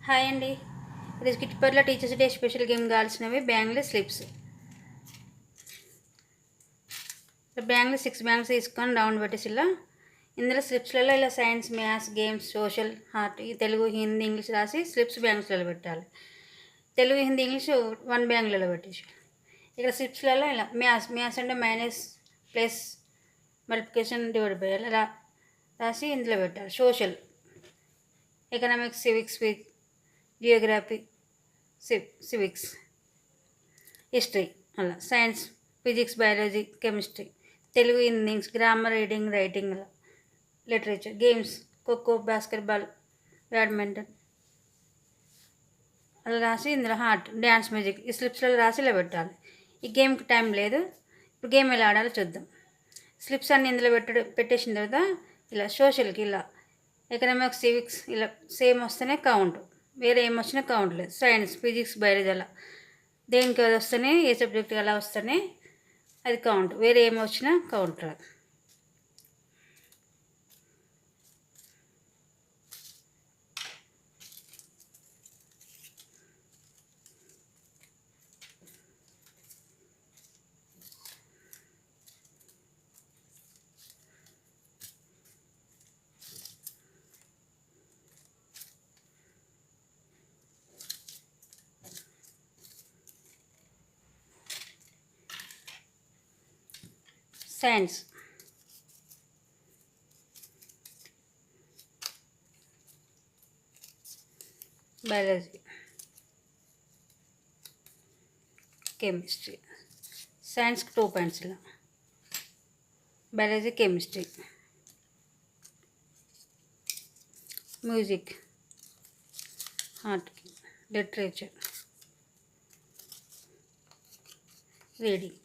Hi అండి. ఈరోజు కిట్పర్ల teachers day special game కావాల్సినవి బ్యాంగిల్ స్లిప్స్. బ్యాంగిల్ 6 బ్యాంగ్స్ తీసుకొని రౌండ్ పెట్టేసి ఇందులో స్లిప్స్లలో ఇలా science, maths, games, social, art, Telugu, Hindi, English రాసి స్లిప్స్ బ్యాంగ్స్లలో పెట్టాలి. తెలుగు, హిందీ, ఇంగ్లీష్ 1 బ్యాంగ్లలో పెట్టేసి ఇక్కడ స్లిప్స్లలో ఇలా మ్యాథ్స్ అంటే minus, plus, multiplication, divide by ఇలా రాసి ఇందులో పెట్టాలి. Social, economics, civics, geography, civics, history, అలా science, physics, biology, chemistry, Telugu, English, grammar, reading, writing, literature, games, kho-kho, basketball, badminton అలా రాసి ఇందులో ఆర్ట్, డ్యాన్స్, మ్యూజిక్ ఈ స్లిప్స్లో రాసి ఇలా పెట్టాలి. ఈ గేమ్కి టైం లేదు. ఇప్పుడు గేమ్ ఎలా ఆడాలో చూద్దాం. స్లిప్స్ అన్ని ఇందులో పెట్టేసిన తర్వాత ఇలా సోషల్కి ఇలా ఎకనామిక్స్, సివిక్స్ ఇలా సేమ్ వస్తేనే కౌంట్, వేరే ఏం వచ్చినా కౌంట్ లేదు. సైన్స్, ఫిజిక్స్, బయాలజీ అలా దేనికి అది వస్తేనే, ఏ సబ్జెక్ట్ అలా వస్తేనే అది కౌంట్, వేరే ఏమి వచ్చినా కౌంట్ రాదు. Science, biology, chemistry. సైన్స్కి 2 పాయింట్స్ ఇలా, బయాలజీ, కెమిస్ట్రీ, మ్యూజిక్, ఆర్ట్కి, literature, reading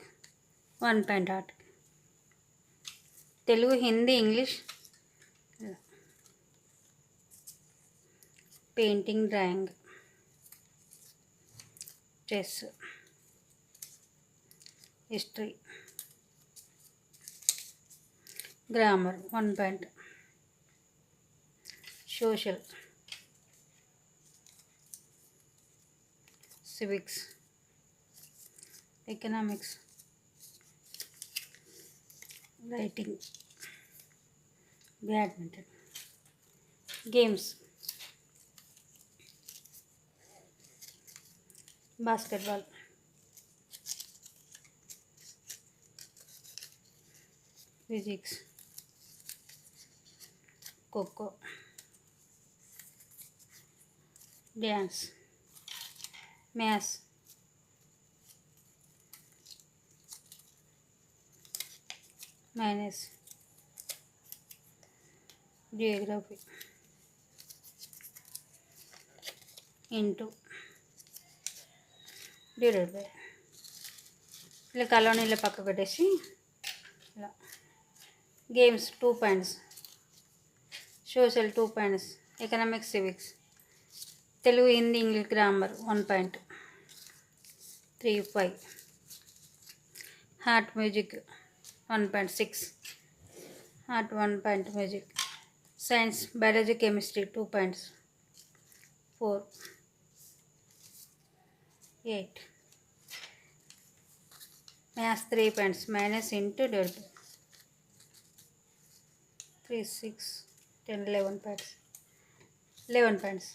1 point art, Telugu, Hindi, English, painting, drawing, chess, history, grammar 1 point, social, civics, economics, writing, badminton, games, basketball, physics, kho-kho, dance, maths, minus, geography, into, divided by ఇలా కలవనీళ్ళ పక్క పెట్టేసి ఇలా games 2 points, social 2 points, economics, civics, Telugu, Hindi, English, grammar 1 point, 3, 5, art, music 1.6, art 1 point, music, science, biology, chemistry 2 points, 4, 8, maths 3 points, minus, into, divide by 3, 6, 10, 11 points, 11 points.